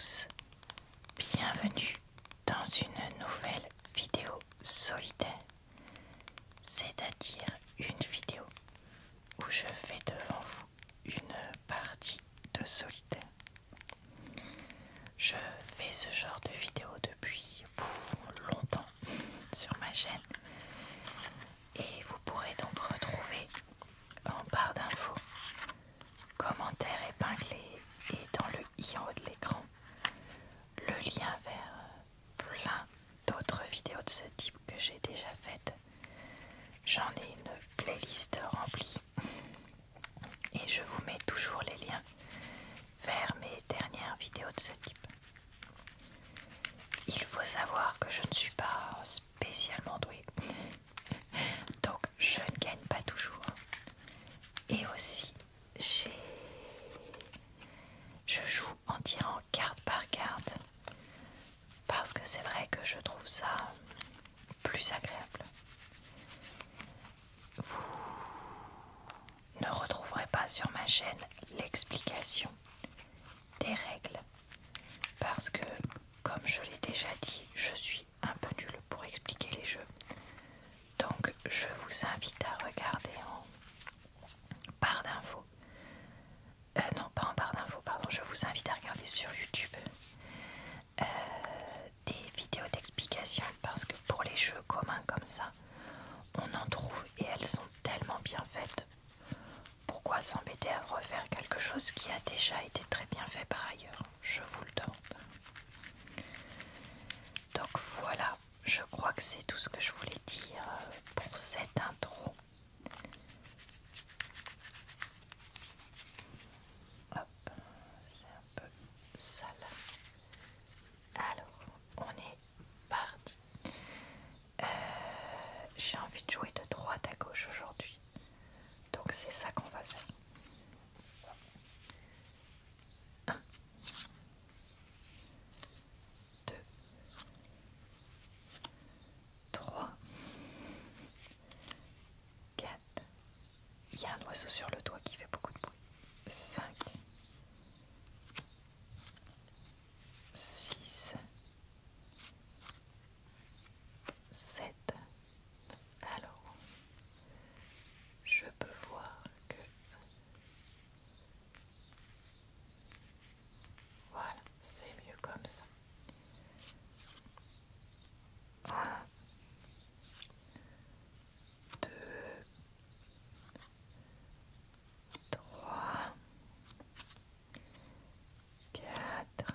tous, bienvenue dans une nouvelle vidéo solitaire, c'est-à-dire une vidéo où je fais devant vous une partie de solitaire. Je fais ce genre de vidéo depuis longtemps sur ma chaîne et vous pourrez donc retrouver en barre d'infos, commentaires épinglés et dans le i en haut de l'écran le lien vers plein d'autres vidéos de ce type que j'ai déjà faites. J'en ai une playlist remplie et je vous mets toujours les liens vers mes dernières vidéos de ce type. Il faut savoir que je ne suis pas spécialement douée, donc je ne gagne pas toujours. Et aussi, je joue en tirant carte par carte parce que c'est vrai que je trouve ça plus agréable. Vous ne retrouverez pas sur ma chaîne l'explication des règles parce que, comme je l'ai déjà dit, je suis un peu nulle pour expliquer les jeux. Donc je vous invite à regarder en barre d'infos. Non, pas en barre d'infos, pardon. Je vous invite à regarder sur YouTube des vidéos d'explication parce que pour les jeux communs comme ça, on en trouve et elles sont tellement bien faites. Pourquoi s'embêter à refaire quelque chose qui a déjà été très bien fait par ailleurs? Je vous le demande. Donc voilà, je crois que c'est tout ce que je voulais dire pour cette intro. Hop, c'est un peu sale. Alors, on est parti. J'ai envie de jouer de droite à gauche aujourd'hui. Donc c'est ça qu'on va faire. 1, 2, 3, 4. Il y a un oiseau sur le toit qui fait beaucoup de bruit. 5, 6, 7. Alors, je peux voir que... Voilà, c'est mieux comme ça. 1, 2, 3, 4,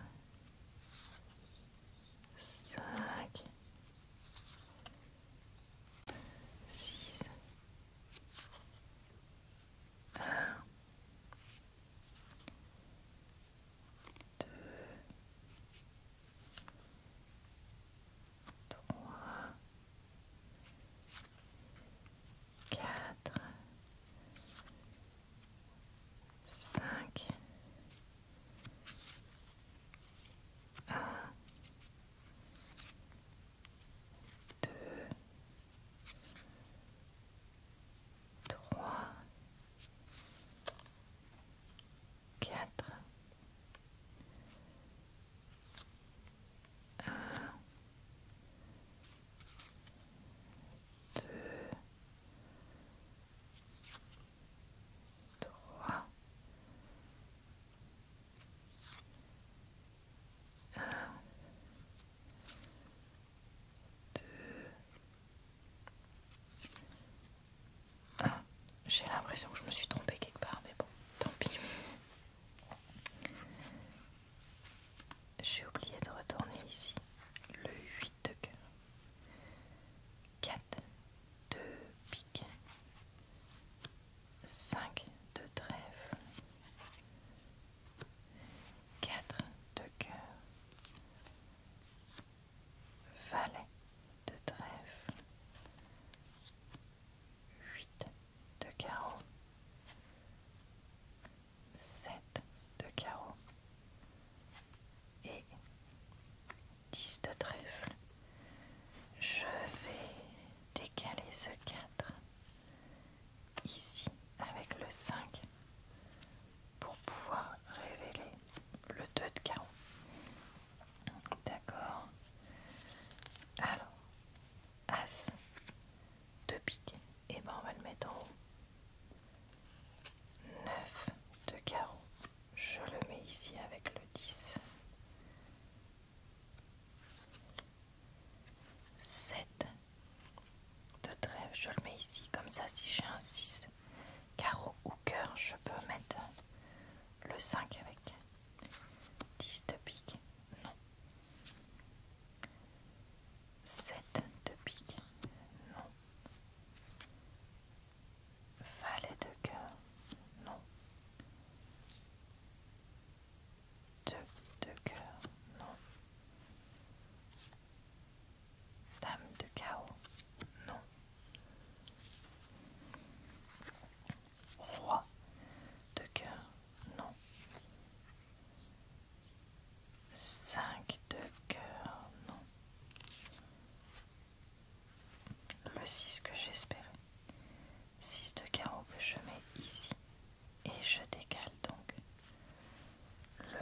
5, 6, 1, 2, 3, 4, 5, 1, 2, 3, 4, 1, 2, 3, 1, 2, 1. J'ai l'impression que je me suis trompée quelque part, mais bon, tant pis. J'ai oublié de retourner ici. Le 8 de cœur. 4 de pique. 5 de trèfle. 4 de cœur. Valet de trèfle. 8 de carreau.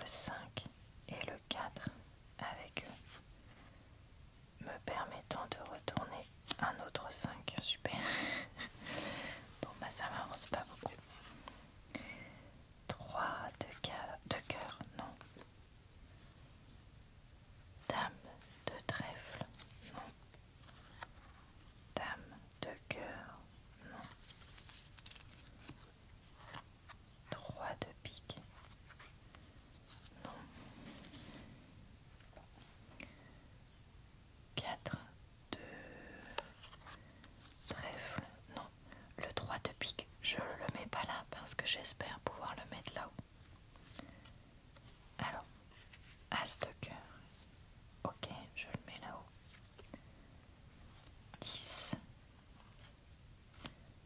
5 et le 4 avec eux, me permettant de retourner un autre 5. Super. Bon bah ça m'avance pas beaucoup. 3 de cœur, non. Dame de trèfle, non. Dame de cœur, non. 3 de pique, non. 4 de trèfle, non. Le 3 de pique, je le mets pas là parce que j'espère pouvoir le mettre là-haut. Alors, As de cœur, ok, je le mets là-haut. 10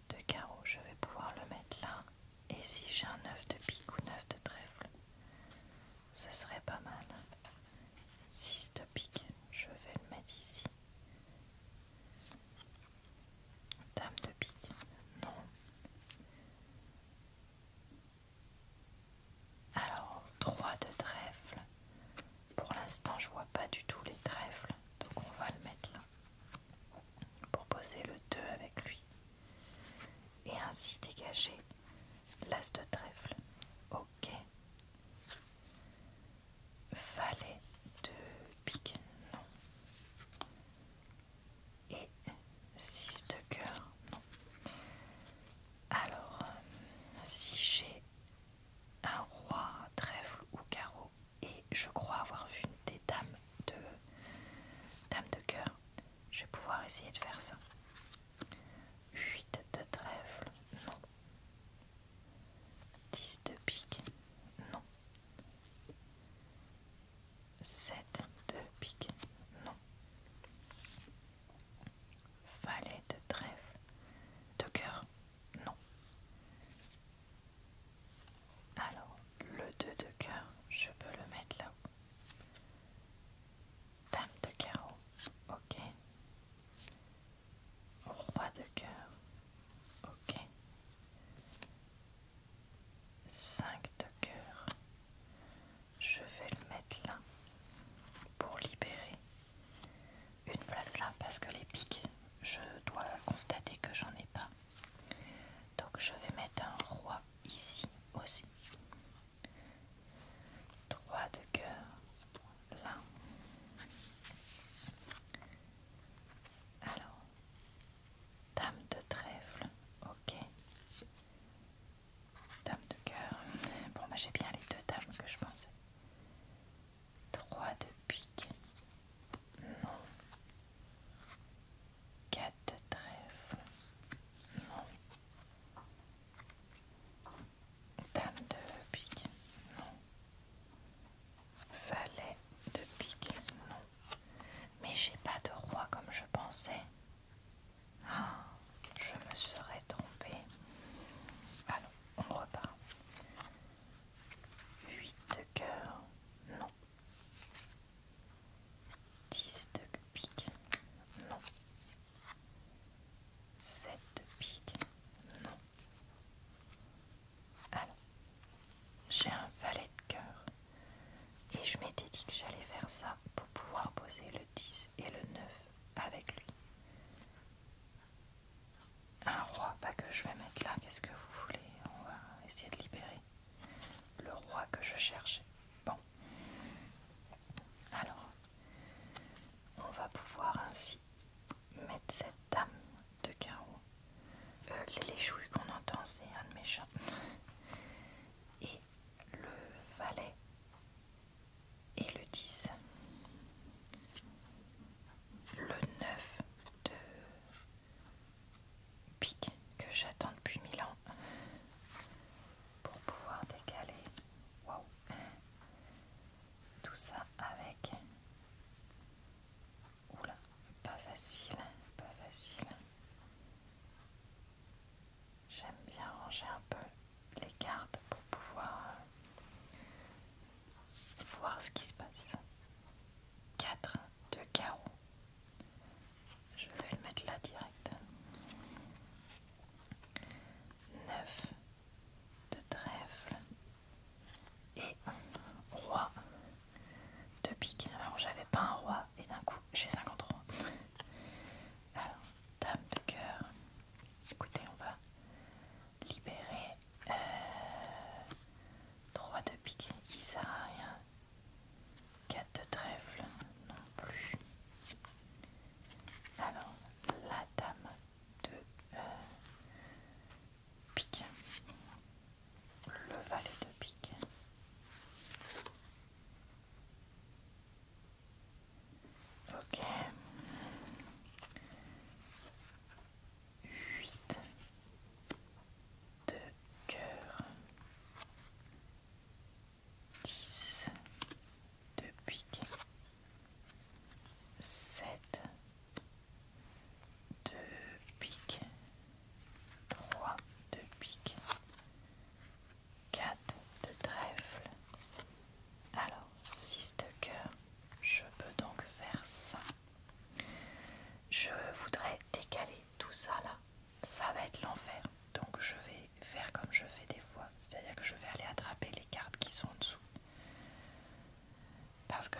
de carreau, je vais pouvoir le mettre là. Et si j'ai un 9 de pique ou 9 de trèfle, ce serait pas mal. 6 de pique, je vais le mettre ici. Dame de pique, non. Alors, 3 de trèfle. Pour l'instant, je vois pas du tout les trèfles, donc on va le mettre là. Pour poser le 2 avec lui. Et ainsi dégager l'as de trèfle. Ok. Valet de pique, non. Et 6 de cœur, non. Alors, si j'ai un roi, trèfle ou carreau, et je crois avoir vu des dames de cœur, je vais pouvoir essayer de faire ça. 8 de trèfle, non. 10 de pique, non. 7 de pique, non. Valet de trèfle, de cœur, non. Alors, le 2 de cœur, je peux le mettre là-haut. Dame de carreau, ok. Roi de cœur, ok. 5 de cœur, je vais le mettre là pour libérer une place là parce que les piques, je dois constater que j'en ai pas. Donc je vais mettre un roi ici aussi. 3 de cœur là. Alors, dame de trèfle, ok. Dame de cœur. Bon, bah j'ai bien les 2 dames que je pensais. 3 de pique, non. 4 de trèfle, non. Dame de pique, non. Valet de pique, non. Mais j'ai pas de roi comme je pensais. Ah, je me serais trompée. Allons, on repart. 8 de cœur, non. 10 de pique, non. 7 de pique, non. Alors, j'ai un valet de cœur. Et je m'étais dit que j'allais faire ça pour pouvoir poser le 10 et le 9 avec lui. Un roi, pas que je vais mettre là, qu'est-ce que vous voulez? On va essayer de libérer le roi que je cherchais. Bon. Alors, on va pouvoir ainsi mettre cette dame de carreau. Les chouilles qu'on entend, c'est un de mes chats. Et le valet et le 10. Le 9 de pique que j'attends depuis 1000 ans pour pouvoir décaler. Waouh. Tout ça avec. Oula, pas facile, pas facile. J'aime bien ranger un peu les cartes pour pouvoir voir ce qui se passe. 4 de carreau. Je vais le mettre là direct. 9 de trèfle. Et roi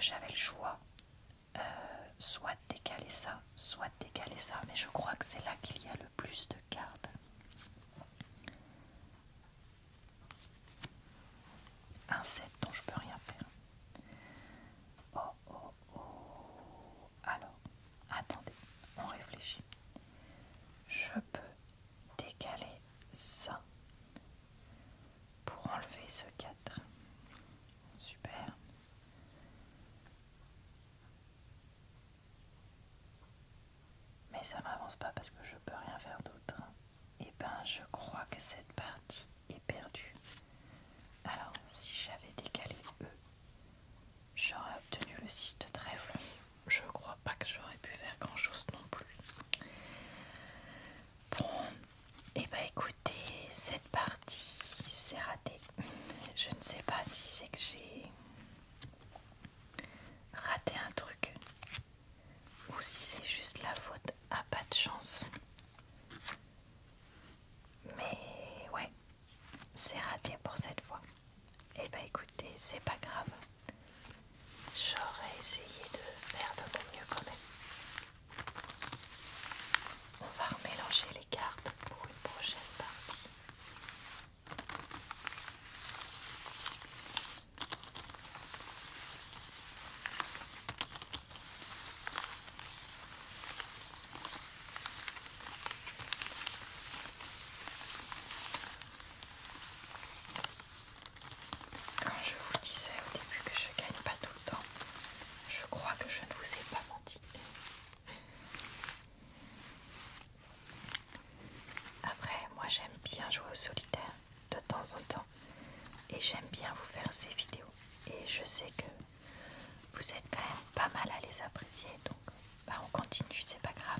j'avais le choix, soit de décaler ça, mais je crois que c'est là qu'il y a le plus de cartes. Un 7 dont je peux rien faire. Oh oh oh. Alors, attendez, on réfléchit. Je peux décaler ça pour enlever ce 4. Super. Mais ça m'avance pas parce que je peux rien faire d'autre. Et ben je crois que cette partie est perdue. Alors si j'avais décalé E, j'aurais obtenu le 6 de trèfle. Je crois pas que j'aurais pu faire grand chose non plus. Bon, et bah écoutez, cette partie c'est raté. Je ne sais pas si c'est que j'ai raté un truc ou si c'est juste la faute à pas de chance. Mais ouais, c'est raté pour cette fois. Et bah écoutez, c'est pas grave. J'aurais essayé de faire de mon mieux quand même. On va remélanger les cartes pour une prochaine partie. Quand je vous disais au début que je gagne pas tout le temps, je crois que je ne vous ai pas menti. Après, moi j'aime bien jouer au solitaire de temps en temps et j'aime bien vous faire ces vidéos. Et je sais que vous êtes quand même pas mal à les apprécier, donc bah, on continue, c'est pas grave.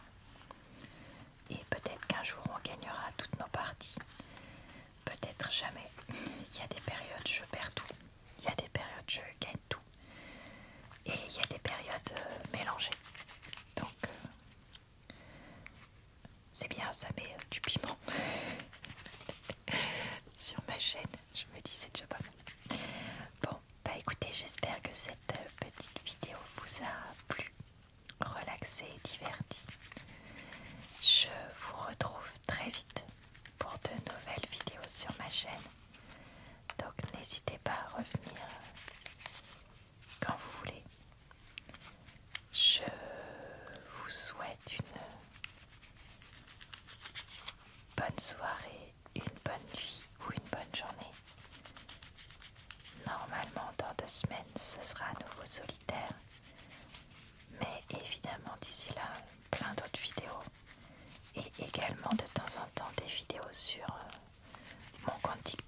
Et peut-être qu'un jour on gagnera toutes nos parties. Peut-être jamais. Il y a des périodes je perds tout. Il y a des périodes je gagne tout. Et il y a des périodes mélangées. Donc c'est bien, ça met du piment sur ma chaîne. Je me dis c'est déjà pas mal. Bon, bah écoutez, j'espère que cette petite vidéo vous a plu, relaxé et diverti. Je vous retrouve très vite pour de nouvelles vidéos sur ma chaîne. Donc n'hésitez pas à revenir quand vous voulez. Je vous souhaite une bonne soirée, une bonne nuit ou une bonne journée. Normalement dans 2 semaines ce sera à nouveau solitaire. Mais évidemment d'ici là plein d'autres vidéos. Et également de temps en temps des vidéos sur mon compte TikTok.